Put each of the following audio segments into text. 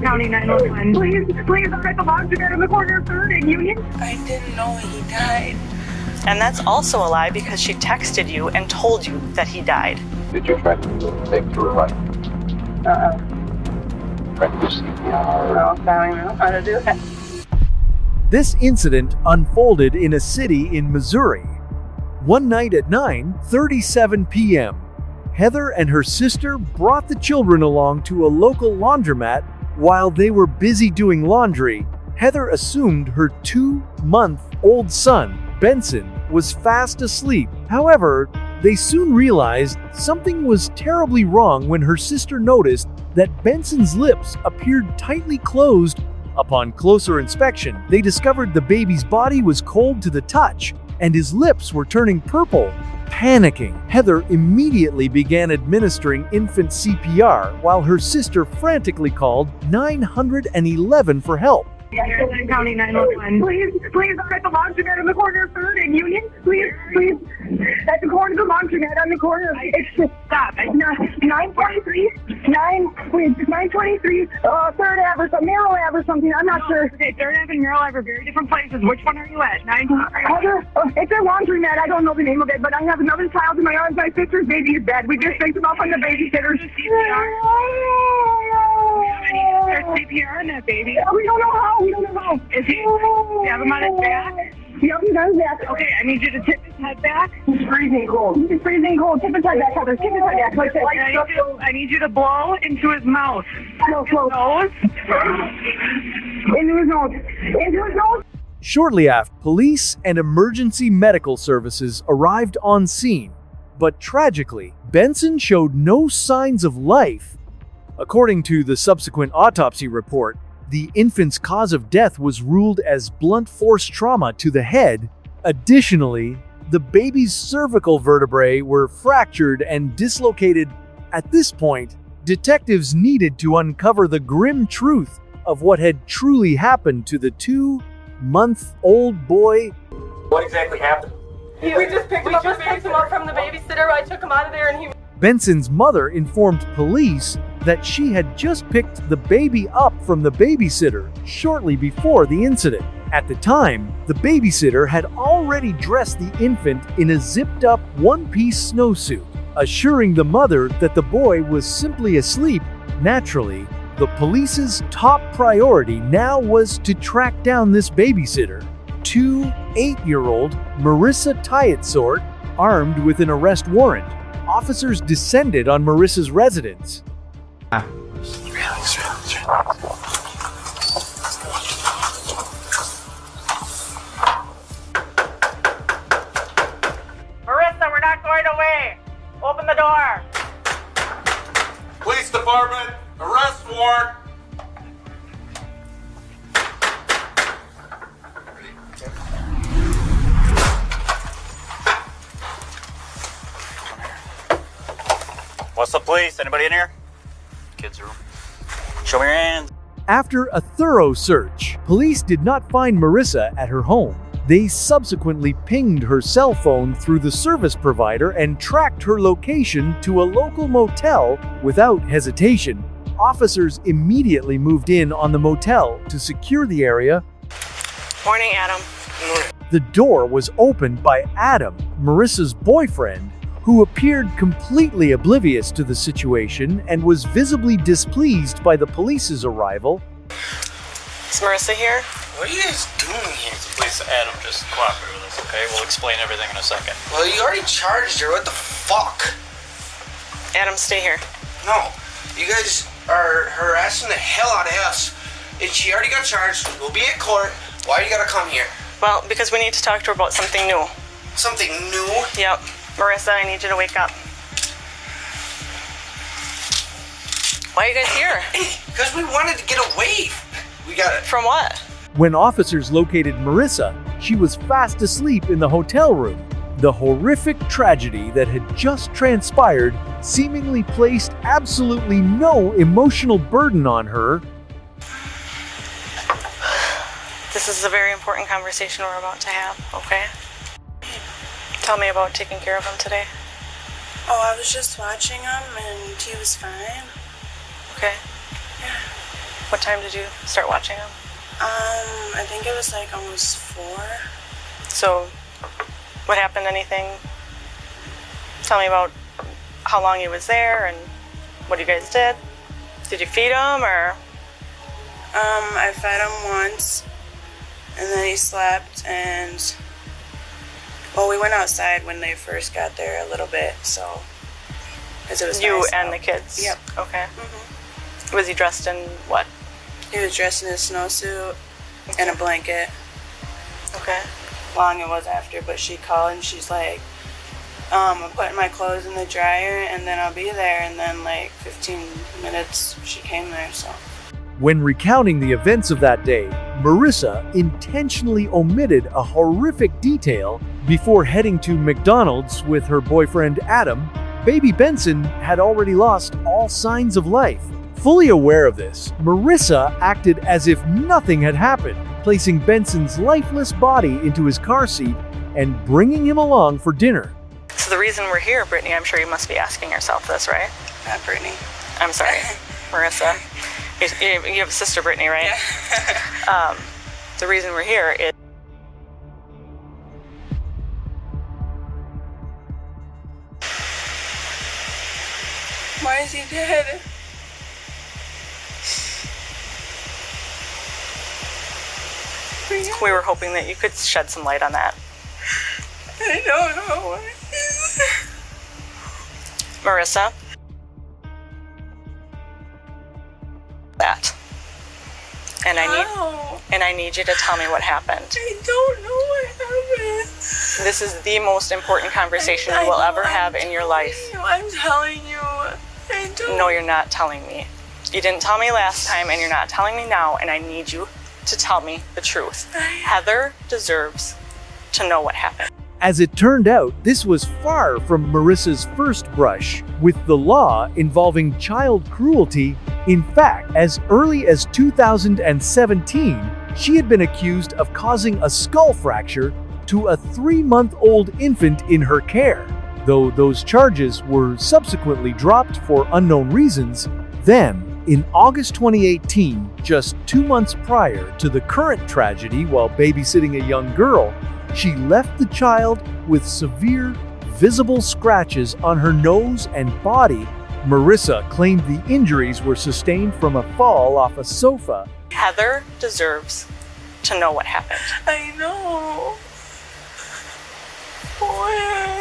County 911. Please, I'm at the laundromat in the corner of 3rd and Union. I didn't know he died. And that's also a lie because she texted you and told you that he died. Did you try to take to her life? Try to do CPR? No, I don't know how to do that. This incident unfolded in a city in Missouri. One night at 9:37 p.m., Heather and her sister brought the children along to a local laundromat. While they were busy doing laundry, Heather assumed her 2-month-old son, Benson, was fast asleep. However, they soon realized something was terribly wrong when her sister noticed that Benson's lips appeared tightly closed. Upon closer inspection, they discovered the baby's body was cold to the touch, and his lips were turning purple. Panicking, Heather immediately began administering infant CPR while her sister frantically called 911 for help. Narrating County 911. Please, I'm at the laundromat in the corner of 3rd and Union. Please. At the corner of the laundromat on the corner. It's stop. 923. 923. 3rd Ave or something. Merrill Ave or something. I'm not sure. Okay, 3rd Ave and Merrill Ave are very different places. Which one are you at? Heather, it's a laundromat. I don't know the name of it, but I have another child in my arms. My sister's baby is dead. We just picked him up on the babysitter. CPR on that baby. We don't know how. Is he? You have him on his back? Yep, he's on his back. Okay, I need you to tip his head back. He's freezing cold. Tip his head back, Heather. Tip his head back. I need you to blow into his mouth. Nose. Into his nose. Shortly after, police and emergency medical services arrived on scene. But tragically, Benson showed no signs of life. According to the subsequent autopsy report, the infant's cause of death was ruled as blunt force trauma to the head. Additionally, the baby's cervical vertebrae were fractured and dislocated. At this point, detectives needed to uncover the grim truth of what had truly happened to the 2-month-old boy. What exactly happened? We just picked him up from the babysitter. I took him out of there and he... Benson's mother informed police that she had just picked the baby up from the babysitter shortly before the incident. At the time, the babysitter had already dressed the infant in a zipped-up one-piece snowsuit, assuring the mother that the boy was simply asleep. Naturally, the police's top priority now was to track down this babysitter, 8-year-old Marissa Tyatsort, armed with an arrest warrant. Officers descended on Marissa's residence. Marissa, we're not going away. Open the door. Police department, arrest warrant. What's up, police? Anybody in here? Kids' room. Show me your hands. After a thorough search, police did not find Marissa at her home. They subsequently pinged her cell phone through the service provider and tracked her location to a local motel without hesitation. Officers immediately moved in on the motel to secure the area. Morning, Adam. The door was opened by Adam, Marissa's boyfriend, who appeared completely oblivious to the situation and was visibly displeased by the police's arrival. Is Marissa here? What are you guys doing here? Please, Adam, just cooperate with us, okay? We'll explain everything in a second. Well, you already charged her. What the fuck? Adam, stay here. No. You guys are harassing the hell out of us. And she already got charged. We'll be at court. Why you gotta come here? Well, because we need to talk to her about something new. Something new? Yep. Marissa, I need you to wake up. Why are you guys here? Because we wanted to get away. We got it. From what? When officers located Marissa, she was fast asleep in the hotel room. The horrific tragedy that had just transpired seemingly placed absolutely no emotional burden on her. This is a very important conversation we're about to have, okay? Tell me about taking care of him today. Oh, I was just watching him and he was fine. Okay. Yeah. What time did you start watching him? I think it was like almost 4. So, what happened? Anything? Tell me about how long he was there and what you guys did. Did you feed him or? I fed him once, and then he slept, and well, we went outside when they first got there a little bit, so because it was You nice and out. the kids? Yep. Okay. Was he dressed in what? He was dressed in a snowsuit and a blanket. Okay. Long it was after, but she called and she's like, I'm putting my clothes in the dryer and then I'll be there. And then like 15 minutes she came there, so. When recounting the events of that day, Marissa intentionally omitted a horrific detail before heading to McDonald's with her boyfriend Adam. Baby Benson had already lost all signs of life. Fully aware of this, Marissa acted as if nothing had happened, placing Benson's lifeless body into his car seat and bringing him along for dinner. So the reason we're here, Brittany, I'm sure you must be asking yourself this, right? Not Brittany. I'm sorry, Marissa. You have a sister, Brittany, right? Yeah. The reason we're here is Why is he dead? we were hoping that you could shed some light on that. I don't know. Marissa? That. And I need you to tell me what happened. I don't know what happened. This is the most important conversation you will ever have in your life. I'm telling you. I don't. No, you're not telling me. You didn't tell me last time, and you're not telling me now, and I need you to tell me the truth. Heather deserves to know what happened. As it turned out, this was far from Marissa's first brush with the law involving child cruelty. In fact, as early as 2017, she had been accused of causing a skull fracture to a 3-month-old infant in her care. Though those charges were subsequently dropped for unknown reasons, then, in August 2018, just 2 months prior to the current tragedy while babysitting a young girl, she left the child with severe, visible scratches on her nose and body. Marissa claimed the injuries were sustained from a fall off a sofa. Heather deserves to know what happened. I know. Where?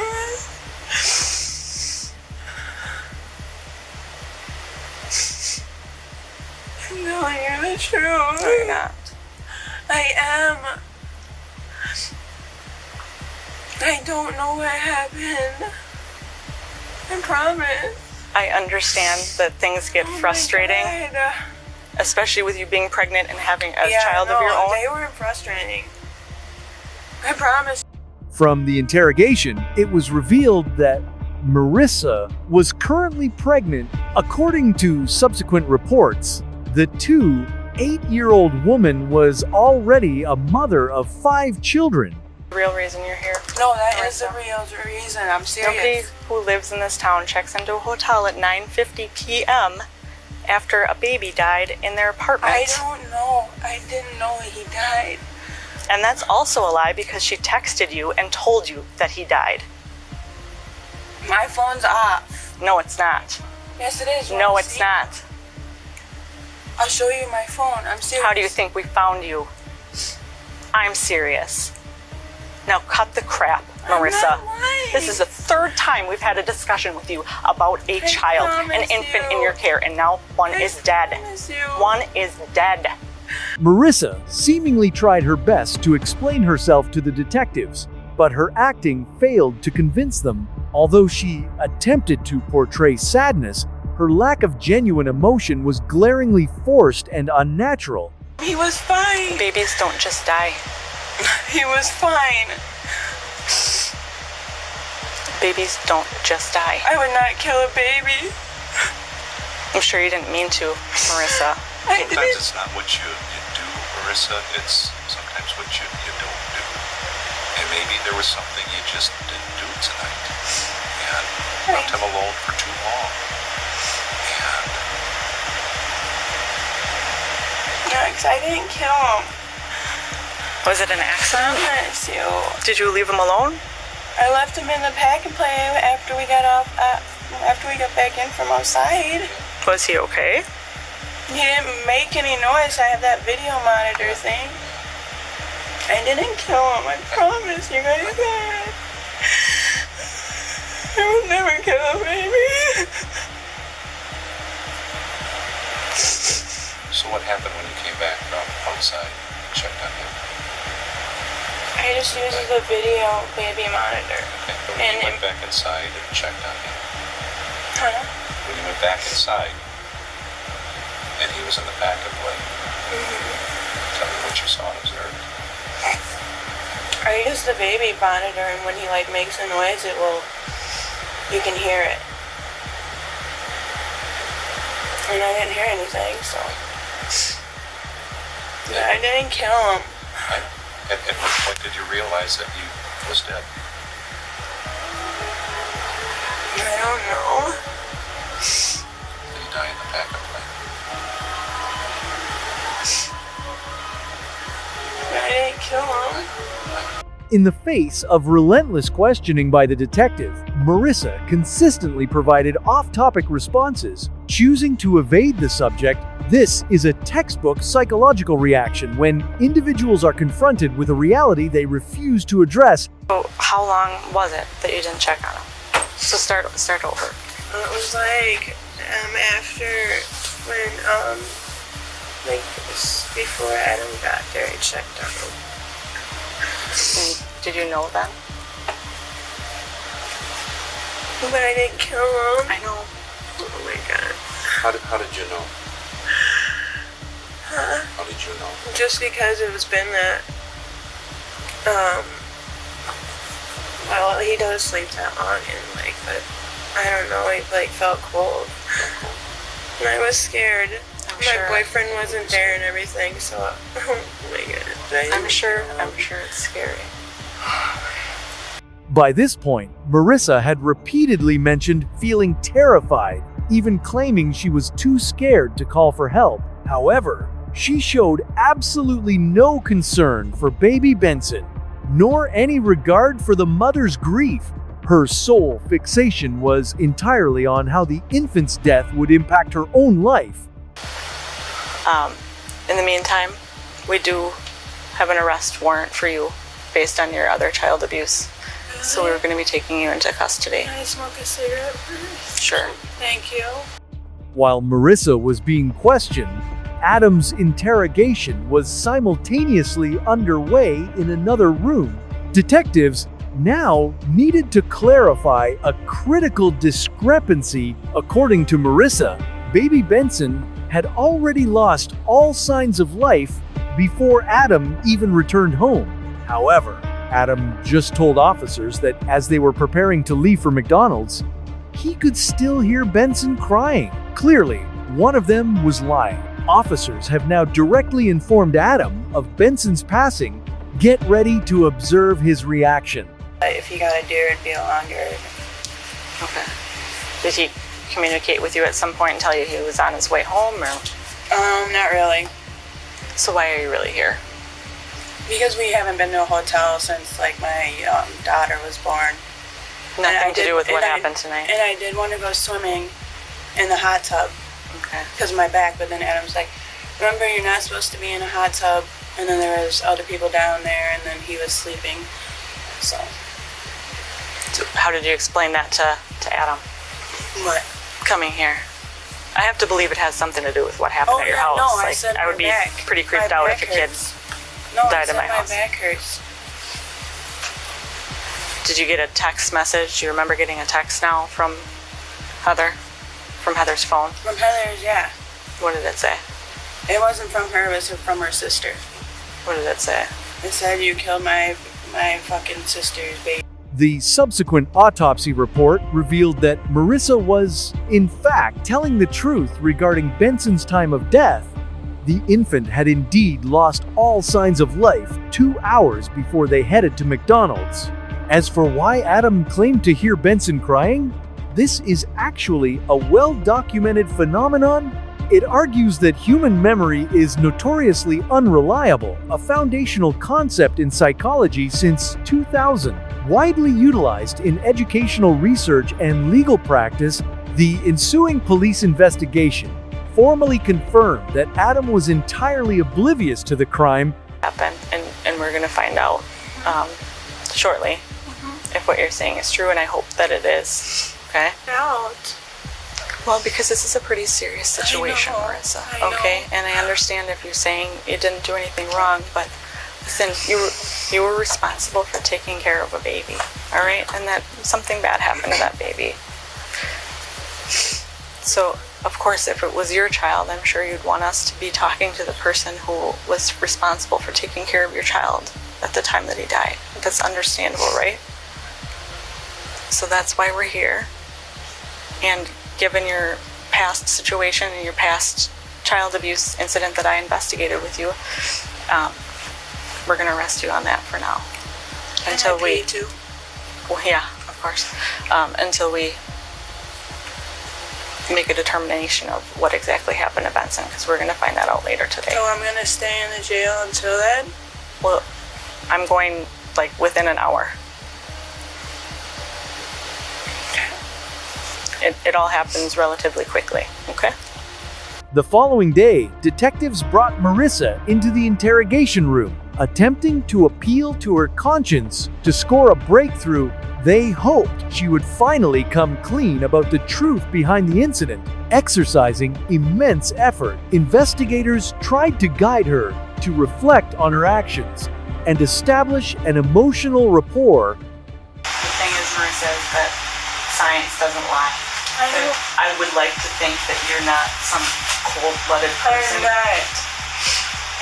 I'm telling you the truth. No, you're not. I am. I don't know what happened. I promise. I understand that things get frustrating, My God. especially with you being pregnant and having a Yeah, child no, of your own. They were frustrating. I promise. From the interrogation, it was revealed that Marissa was currently pregnant. According to subsequent reports, the 8-year-old woman was already a mother of 5 children. The real reason you're here. No, that is the real reason. I'm serious. Nobody who lives in this town checks into a hotel at 9:50 p.m. after a baby died in their apartment. I don't know. I didn't know he died. And that's also a lie because she texted you and told you that he died. My phone's off. No, it's not. Yes, it is. You No, wanna it's see? not. I'll show you my phone. I'm serious. How do you think we found you? I'm serious. Now cut the crap, Marissa. I'm not lying. This is the 3rd time we've had a discussion with you about a child, an promise infant in you. your care, and now one is dead. promise you. One is dead. Marissa seemingly tried her best to explain herself to the detectives, but her acting failed to convince them. Although she attempted to portray sadness, her lack of genuine emotion was glaringly forced and unnatural. He was fine. Babies don't just die. He was fine. Babies don't just die. I would not kill a baby. I'm sure you didn't mean to, Marissa. I Sometimes didn't. it's not what you do, Marissa. It's sometimes what you don't do. And maybe there was something you just didn't do tonight. And left him alone for too long. And Max, I didn't kill him. Was it an accident? Yes, you. Did you leave him alone? I left him in the pack and play after we got back in from outside. Was he okay? He didn't make any noise. I have that video monitor thing. I didn't kill him. I promise you guys that. I would never kill a baby. So what happened when you came back from outside and checked on him? I just used the video baby monitor. Okay, but when you went back inside and checked on him, Huh? when you went back inside and he was in the pack and play, tell me what you saw and observed. I use the baby monitor, and when he like makes a noise, you can hear it. And I didn't hear anything, so yeah, I didn't kill him. At what point did you realize that he was dead? I don't know. Did he die in the pack and play? I didn't kill him. In the face of relentless questioning by the detective, Marissa consistently provided off-topic responses, choosing to evade the subject. This is a textbook psychological reaction when individuals are confronted with a reality they refuse to address. So how long was it that you didn't check on him? So start over. It was like after when before Adam got there, I checked on him. And did you know then? But I didn't kill him. I know. Oh my god. How did you know? Huh? How did you know? Just because it was been that, well, he does sleep that long and but I don't know, he felt cold. And I was scared. My boyfriend wasn't there and everything, so, oh my god. I'm sure it's scary. By this point, Marissa had repeatedly mentioned feeling terrified, even claiming she was too scared to call for help. However, she showed absolutely no concern for baby Benson, nor any regard for the mother's grief. Her sole fixation was entirely on how the infant's death would impact her own life. In the meantime, we do have an arrest warrant for you based on your other child abuse. So we're going to be taking you into custody. Can I smoke a cigarette first? Sure. Thank you. While Marissa was being questioned, Adam's interrogation was simultaneously underway in another room. Detectives now needed to clarify a critical discrepancy. According to Marissa, baby Benson had already lost all signs of life before Adam even returned home. However, Adam just told officers that as they were preparing to leave for McDonald's, he could still hear Benson crying. Clearly, one of them was lying. Officers have now directly informed Adam of Benson's passing. Get ready to observe his reaction. If he got a deer, it'd be a longer. Okay. Did he communicate with you at some point and tell you he was on his way home, or? Not really. So why are you really here? Because we haven't been to a hotel since my daughter was born. Nothing to do with what happened tonight. And I did want to go swimming in the hot tub. Okay. Because of my back, but then Adam's like, remember, you're not supposed to be in a hot tub. And then there was other people down there, and then he was sleeping. So how did you explain that to Adam? What? Coming here. I have to believe it has something to do with what happened at your house. No, I said I would be pretty creeped out if your kids died at my house. My back hurts. Did you get a text message? Do you remember getting a text now from Heather? From Heather's phone? From Heather's, yeah. What did it say? It wasn't from her, it was from her sister. What did it say? It said, you killed my fucking sister's baby. The subsequent autopsy report revealed that Marissa was, in fact, telling the truth regarding Benson's time of death. The infant had indeed lost all signs of life 2 hours before they headed to McDonald's. As for why Adam claimed to hear Benson crying, this is actually a well-documented phenomenon It argues that human memory is notoriously unreliable, a foundational concept in psychology since 2000. Widely utilized in educational research and legal practice, the ensuing police investigation formally confirmed that Adam was entirely oblivious to the crime. And we're going to find out shortly if what you're saying is true, and I hope that it is. Okay? Out. Well, because this is a pretty serious situation, Marissa. Okay? And I understand if you're saying you didn't do anything wrong, but listen, you were responsible for taking care of a baby, all right? And that something bad happened to that baby. So, of course, if it was your child, I'm sure you'd want us to be talking to the person who was responsible for taking care of your child at the time that he died. That's understandable, right? So that's why we're here. And given your past situation and your past child abuse incident that I investigated with you, we're going to arrest you on that for now. Until we... too. Well, yeah, of course. Until we make a determination of what exactly happened to Benson, because we're going to find that out later today. So I'm going to stay in the jail until then? Well, I'm going, like, within an hour. It all happens relatively quickly, okay? The following day, detectives brought Marissa into the interrogation room, attempting to appeal to her conscience to score a breakthrough. They hoped she would finally come clean about the truth behind the incident. Exercising immense effort, investigators tried to guide her to reflect on her actions and establish an emotional rapport. The thing is, Marissa, is that science doesn't lie. I would like to think that you're not some cold-blooded person. I'm not.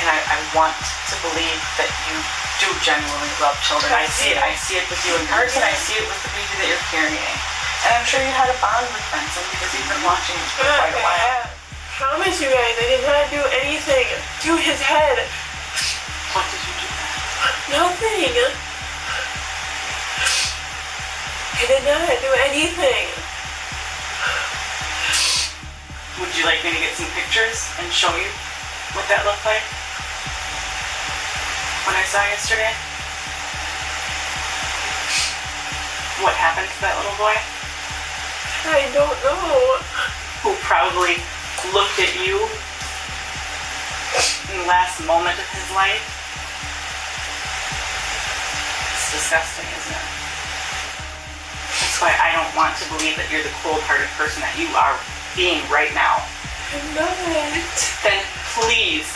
And I want to believe that you do genuinely love children. I see it with you in person. I see it with the baby that you're carrying. And I'm sure you had a bond with Benson because you've been watching him for quite a while. I promise you guys, I did not do anything to his head. What did you do? Nothing. I did not do anything. Would you like me to get some pictures and show you what that looked like? What I saw yesterday? What happened to that little boy? I don't know. Who probably looked at you in the last moment of his life? It's disgusting, isn't it? That's why I don't want to believe that you're the cold-hearted person that you are being right now. I'm not. Then please.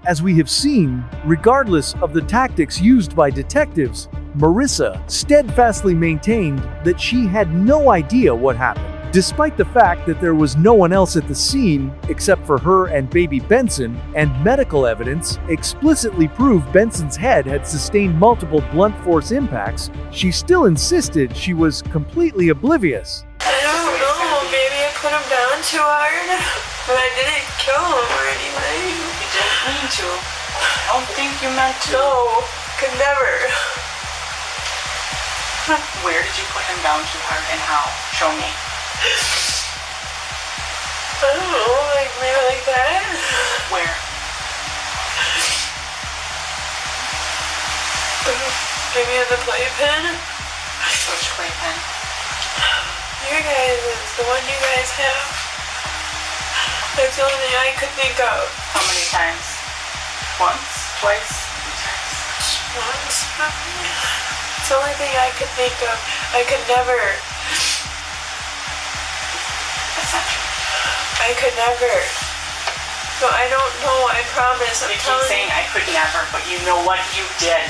As we have seen, regardless of the tactics used by detectives, Marissa steadfastly maintained that she had no idea what happened. Despite the fact that there was no one else at the scene except for her and baby Benson, and medical evidence explicitly proved Benson's head had sustained multiple blunt force impacts, she still insisted she was completely oblivious. I don't know, maybe I put him down too hard, but I didn't kill him or anything. You didn't mean to. I don't think you meant to. No, could never. Where did you put him down too hard and how? Show me. I don't know, like maybe like that. Where? Maybe in the playpen. Which playpen? You guys, it's the one you guys have. That's the only thing I could think of. How many times? Once? Twice? 3 times? Once, probably. It's the only thing I could think of. I could never. That's not true. I could never. No, I don't know. I promise. You keep saying I could never, but you know what you did.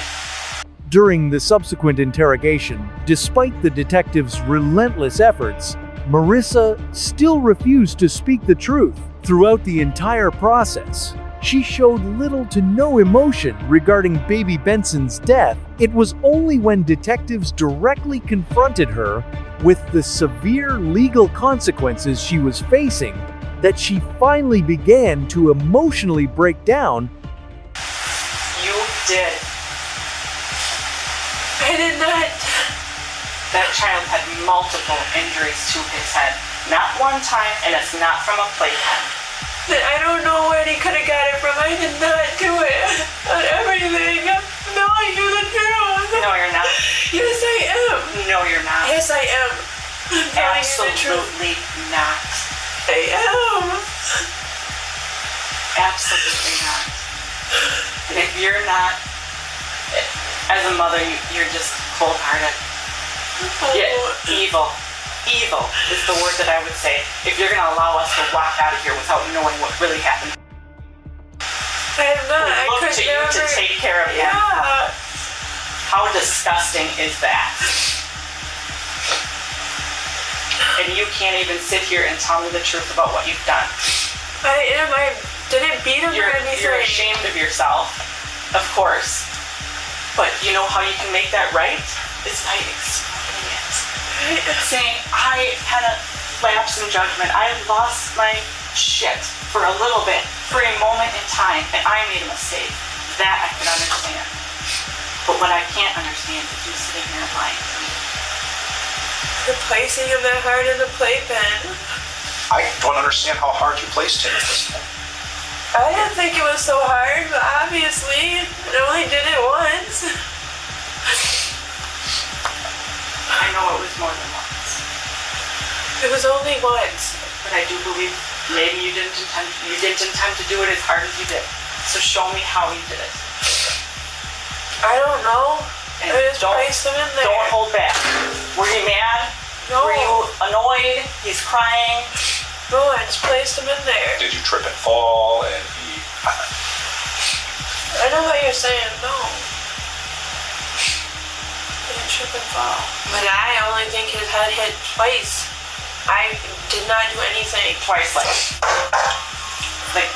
During the subsequent interrogation, despite the detectives' relentless efforts, Marissa still refused to speak the truth. Throughout the entire process, she showed little to no emotion regarding baby Benson's death. It was only when detectives directly confronted her with the severe legal consequences she was facing that she finally began to emotionally break down. You did. I did not. That child had multiple injuries to his head. Not one time, and it's not from a playpen. I don't know where he could have got it from. I did not do it. On everything. I'm telling you the truth. No, you're not. Yes, I am. No, you're not. Yes, I am. I'm telling you the truth. Absolutely not. I am. Absolutely not. And if you're not, as a mother, you're just cold-hearted. Yeah, evil. Evil is the word that I would say. If you're going to allow us to walk out of here without knowing what really happened. I am not. I Look could to never. you to take care of them. Yeah. How disgusting is that? And you can't even sit here and tell me the truth about what you've done. I am. I didn't beat him or anything. You're ashamed of yourself, of course. But you know how you can make that right? Is by explaining it. Saying, I had a lapse in judgment. I lost my shit for a little bit, for a moment in time, and I made a mistake. That I can understand. But what I can't understand is you sitting here lying to me. The placing of that heart in the playpen. I don't understand how hard you placed him at this point. I didn't think it was so hard, but obviously, I only did it once. I know it was more than once. It was only once. But I do believe maybe you didn't intend to do it as hard as you did. So show me how you did it. I don't know. And I just placed them in there. Don't hold back. Were you mad? No. Were you annoyed? He's crying. No, I just placed them in there. Did you trip and fall and he... I know what you're saying. No. I didn't trip and fall. But I only think his head hit twice. I did not do anything. Twice, like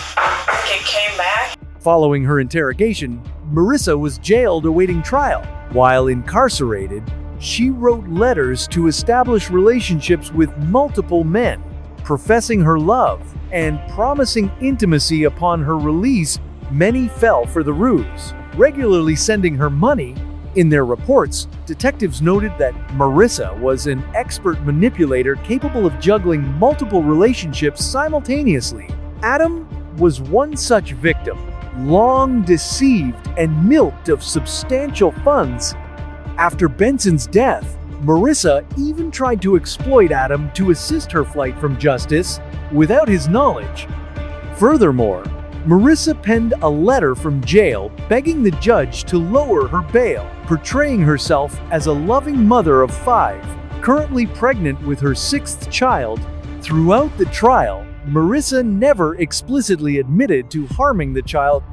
it came back. Following her interrogation, Marissa was jailed awaiting trial. While incarcerated, she wrote letters to establish relationships with multiple men, professing her love and promising intimacy upon her release. Many fell for the ruse, regularly sending her money. In their reports, detectives noted that Marissa was an expert manipulator capable of juggling multiple relationships simultaneously. Adam was one such victim, long deceived and milked of substantial funds. After Benson's death, Marissa even tried to exploit Adam to assist her flight from justice without his knowledge. Furthermore, Marissa penned a letter from jail begging the judge to lower her bail, portraying herself as a loving mother of 5, currently pregnant with her 6th child. Throughout the trial, Marissa never explicitly admitted to harming the child.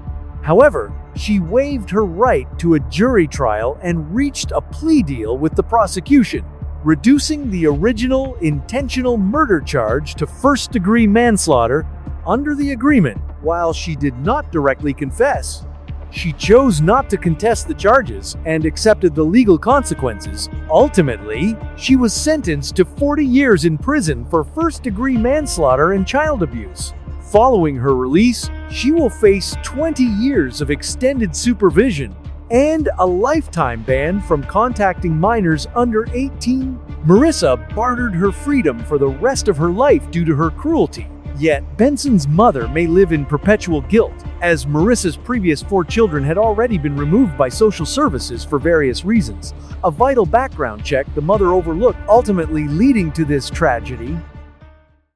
However, she waived her right to a jury trial and reached a plea deal with the prosecution, reducing the original intentional murder charge to first-degree manslaughter. Under the agreement, while she did not directly confess, she chose not to contest the charges and accepted the legal consequences. Ultimately, she was sentenced to 40 years in prison for first-degree manslaughter and child abuse. Following her release, she will face 20 years of extended supervision and a lifetime ban from contacting minors under 18. Marissa bartered her freedom for the rest of her life due to her cruelty. Yet, Benson's mother may live in perpetual guilt, as Marissa's previous 4 children had already been removed by social services for various reasons. A vital background check the mother overlooked, ultimately leading to this tragedy.